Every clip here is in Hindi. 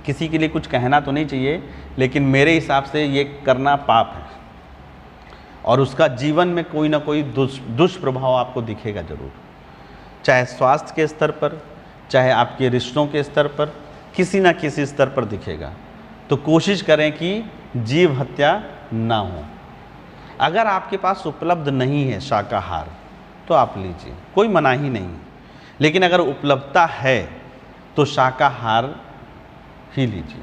किसी के लिए कुछ कहना तो नहीं चाहिए, लेकिन मेरे हिसाब से ये करना पाप है और उसका जीवन में कोई ना कोई दुष्प्रभाव आपको दिखेगा ज़रूर, चाहे स्वास्थ्य के स्तर पर, चाहे आपके रिश्तों के स्तर पर, किसी ना किसी स्तर पर दिखेगा। तो कोशिश करें कि जीव हत्या ना हो। अगर आपके पास उपलब्ध नहीं है शाकाहार तो आप लीजिए, कोई मनाही नहीं, लेकिन अगर उपलब्धता है तो शाकाहार ही लीजिए।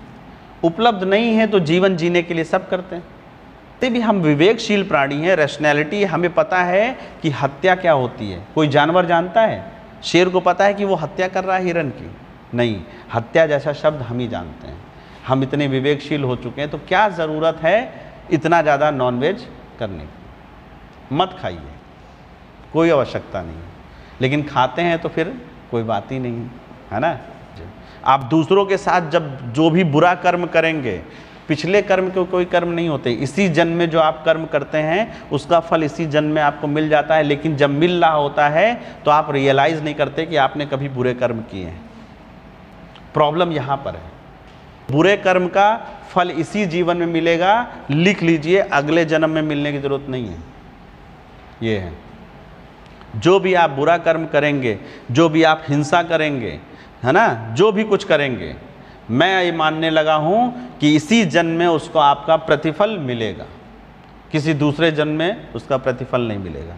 उपलब्ध नहीं है तो जीवन जीने के लिए सब करते हैं। ते भी हम विवेकशील प्राणी हैं, रैशनैलिटी, हमें पता है कि हत्या क्या होती है। कोई जानवर जानता है, शेर को पता है कि वो हत्या कर रहा है हिरण की? नहीं, हत्या जैसा शब्द हम ही जानते हैं। हम इतने विवेकशील हो चुके हैं, तो क्या ज़रूरत है इतना ज़्यादा नॉनवेज करने की? मत खाइए, कोई आवश्यकता नहीं, लेकिन खाते हैं तो फिर कोई बात ही नहीं है ना। आप दूसरों के साथ जब जो भी बुरा कर्म करेंगे, पिछले कर्म के कोई कर्म नहीं होते, इसी जन्म में जो आप कर्म करते हैं उसका फल इसी जन्म में आपको मिल जाता है। लेकिन जब मिल रहा होता है तो आप रियलाइज़ नहीं करते कि आपने कभी बुरे कर्म किए हैं। प्रॉब्लम यहाँ पर है। बुरे कर्म का फल इसी जीवन में मिलेगा, लिख लीजिए, अगले जन्म में मिलने की ज़रूरत नहीं है। ये है, जो भी आप बुरा कर्म करेंगे, जो भी आप हिंसा करेंगे, है ना, जो भी कुछ करेंगे, मैं ये मानने लगा हूँ कि इसी जन्म में उसको आपका प्रतिफल मिलेगा, किसी दूसरे जन्म में उसका प्रतिफल नहीं मिलेगा।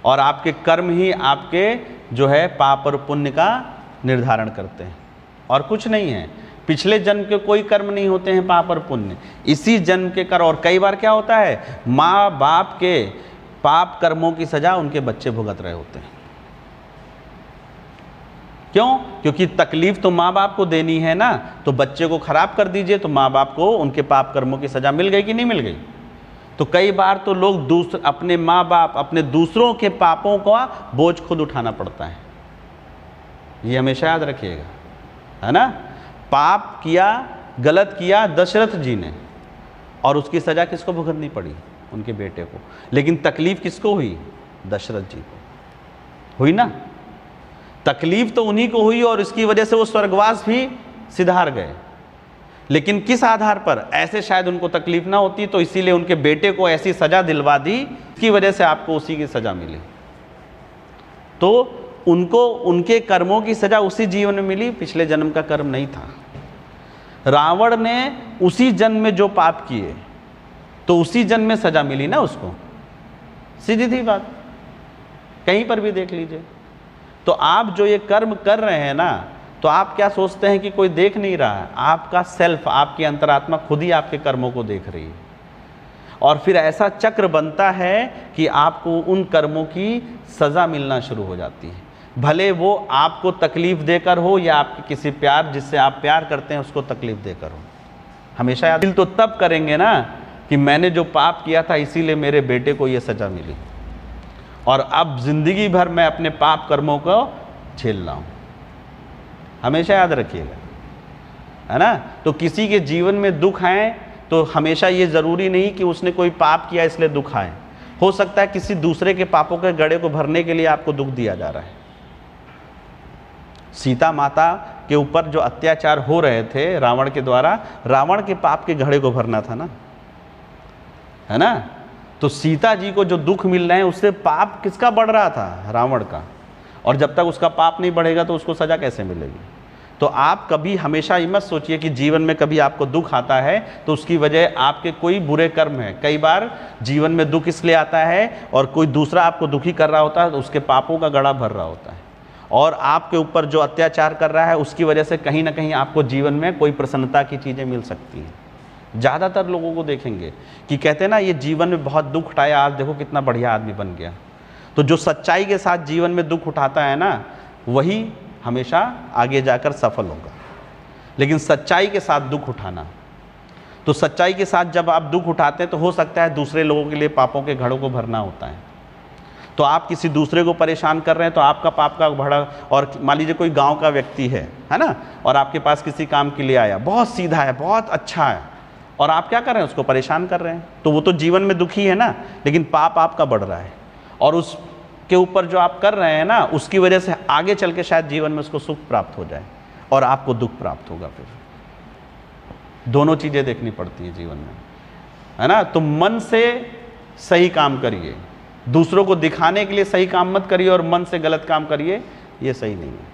और आपके कर्म ही आपके जो है पाप और पुण्य का निर्धारण करते हैं, और कुछ नहीं है। पिछले जन्म के कोई कर्म नहीं होते हैं पाप और पुण्य, इसी जन्म के कर्म। और कई बार क्या होता है, माँ बाप के पाप कर्मों की सजा उनके बच्चे भुगत रहे होते हैं। क्यों? क्योंकि तकलीफ तो माँ बाप को देनी है ना, तो बच्चे को खराब कर दीजिए तो माँ बाप को उनके पाप कर्मों की सजा मिल गई कि नहीं मिल गई? तो कई बार तो लोग अपने माँ बाप, अपने दूसरों के पापों का बोझ खुद उठाना पड़ता है। ये हमेशा याद रखिएगा, है ना। पाप किया, गलत किया दशरथ जी ने, और उसकी सजा किसको भुगतनी पड़ी? उनके बेटे को। लेकिन तकलीफ किसको हुई? दशरथ जी को हुई ना। तकलीफ तो उन्हीं को हुई और इसकी वजह से वो स्वर्गवास भी सिधार गए। लेकिन किस आधार पर? ऐसे शायद उनको तकलीफ ना होती, तो इसीलिए उनके बेटे को ऐसी सजा दिलवा दी, इसकी वजह से आपको उसी की सजा मिली। तो उनको उनके कर्मों की सजा उसी जीवन में मिली, पिछले जन्म का कर्म नहीं था। रावण ने उसी जन्म में जो पाप किए तो उसी जन्म में सजा मिली ना उसको, सीधी सी बात, कहीं पर भी देख लीजिए। तो आप जो ये कर्म कर रहे हैं ना, तो आप क्या सोचते हैं कि कोई देख नहीं रहा है? आपका सेल्फ, आपकी अंतरात्मा खुद ही आपके कर्मों को देख रही है। और फिर ऐसा चक्र बनता है कि आपको उन कर्मों की सज़ा मिलना शुरू हो जाती है, भले वो आपको तकलीफ़ देकर हो या आपके किसी प्यार, जिससे आप प्यार करते हैं, उसको तकलीफ़ देकर हो। हमेशा याद, दिल तो तब करेंगे ना कि मैंने जो पाप किया था इसीलिए मेरे बेटे को ये सज़ा मिली, और अब ज़िंदगी भर मैं अपने पाप कर्मों को झेल रहा हूँ। हमेशा याद रखिएगा, है ना। तो किसी के जीवन में दुख आए तो हमेशा ये ज़रूरी नहीं कि उसने कोई पाप किया इसलिए दुख आए। हो सकता है किसी दूसरे के पापों के गड़े को भरने के लिए आपको दुख दिया जा रहा है। सीता माता के ऊपर जो अत्याचार हो रहे थे रावण के द्वारा, रावण के पाप के घड़े को भरना था ना, है ना। तो सीता जी को जो दुख मिल रहे हैं उससे पाप किसका बढ़ रहा था? रावण का। और जब तक उसका पाप नहीं बढ़ेगा तो उसको सजा कैसे मिलेगी? तो आप कभी हमेशा ये मत सोचिए कि जीवन में कभी आपको दुख आता है तो उसकी वजह आपके कोई बुरे कर्म है। कई बार जीवन में दुख इसलिए आता है और कोई दूसरा आपको दुखी कर रहा होता है तो उसके पापों का गड़ा भर रहा होता है, और आपके ऊपर जो अत्याचार कर रहा है उसकी वजह से कहीं ना कहीं आपको जीवन में कोई प्रसन्नता की चीज़ें मिल सकती हैं। ज़्यादातर लोगों को देखेंगे कि कहते हैं ना, ये जीवन में बहुत दुख उठाया, आज देखो कितना बढ़िया आदमी बन गया। तो जो सच्चाई के साथ जीवन में दुख उठाता है ना, वही हमेशा आगे जाकर सफल होगा। लेकिन सच्चाई के साथ दुख उठाना, तो सच्चाई के साथ जब आप दुख उठाते हैं तो हो सकता है दूसरे लोगों के लिए पापों के घड़ों को भरना होता है। तो आप किसी दूसरे को परेशान कर रहे हैं तो आपका पाप का भड़ा, और मान लीजिए कोई गांव का व्यक्ति है ना, और आपके पास किसी काम के लिए आया, बहुत सीधा है, बहुत अच्छा है, और आप क्या कर रहे हैं? उसको परेशान कर रहे हैं। तो वो तो जीवन में दुखी है ना, लेकिन पाप आपका बढ़ रहा है, और उसके ऊपर जो आप कर रहे हैं ना, उसकी वजह से आगे चल के शायद जीवन में उसको सुख प्राप्त हो जाए और आपको दुख प्राप्त होगा। फिर दोनों चीज़ें देखनी पड़ती हैं जीवन में, है ना। तो मन से सही काम करिए, दूसरों को दिखाने के लिए सही काम मत करिए और मन से गलत काम करिए, ये सही नहीं है।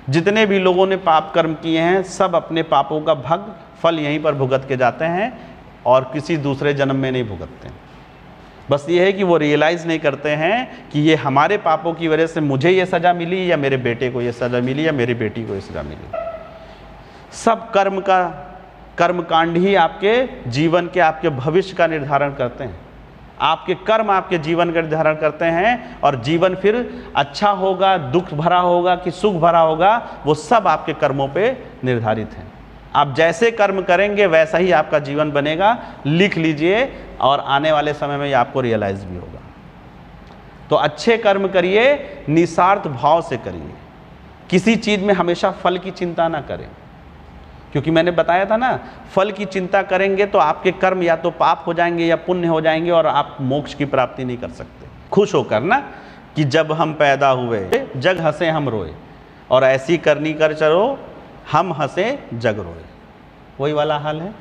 जितने भी लोगों ने पाप कर्म किए हैं सब अपने पापों का फल यहीं पर भुगत के जाते हैं और किसी दूसरे जन्म में नहीं भुगतते हैं। बस ये है कि वो रियलाइज़ नहीं करते हैं कि ये हमारे पापों की वजह से मुझे ये सज़ा मिली या मेरे बेटे को ये सज़ा मिली या मेरी बेटी को ये सज़ा मिली। सब कर्मकांड ही आपके जीवन के, आपके भविष्य का निर्धारण करते हैं। आपके कर्म आपके जीवन का निर्धारण करते हैं और जीवन फिर अच्छा होगा, दुख भरा होगा कि सुख भरा होगा, वो सब आपके कर्मों पे निर्धारित है। आप जैसे कर्म करेंगे वैसा ही आपका जीवन बनेगा, लिख लीजिए, और आने वाले समय में ये आपको रियलाइज भी होगा। तो अच्छे कर्म करिए, निस्वार्थ भाव से करिए, किसी चीज़ में हमेशा फल की चिंता ना करें, क्योंकि मैंने बताया था ना, फल की चिंता करेंगे तो आपके कर्म या तो पाप हो जाएंगे या पुण्य हो जाएंगे और आप मोक्ष की प्राप्ति नहीं कर सकते। खुश होकर ना कि जब हम पैदा हुए जग हंसे हम रोए, और ऐसी करनी कर चलो हम हंसे जग रोए, वही वाला हाल है।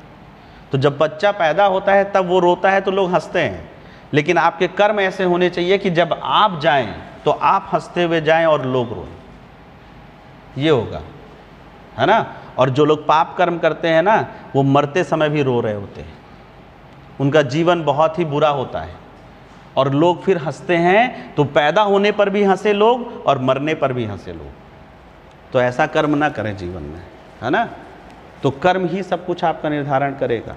तो जब बच्चा पैदा होता है तब वो रोता है तो लोग हंसते हैं, लेकिन आपके कर्म ऐसे होने चाहिए कि जब आप जाएं तो आप हंसते हुए जाएं और लोग रोएं, ये होगा, है ना। और जो लोग पाप कर्म करते हैं ना, वो मरते समय भी रो रहे होते हैं, उनका जीवन बहुत ही बुरा होता है और लोग फिर हंसते हैं। तो पैदा होने पर भी हंसे लोग और मरने पर भी हंसे लोग। तो ऐसा कर्म ना करें जीवन में, है ना। तो कर्म ही सब कुछ आपका निर्धारण करेगा।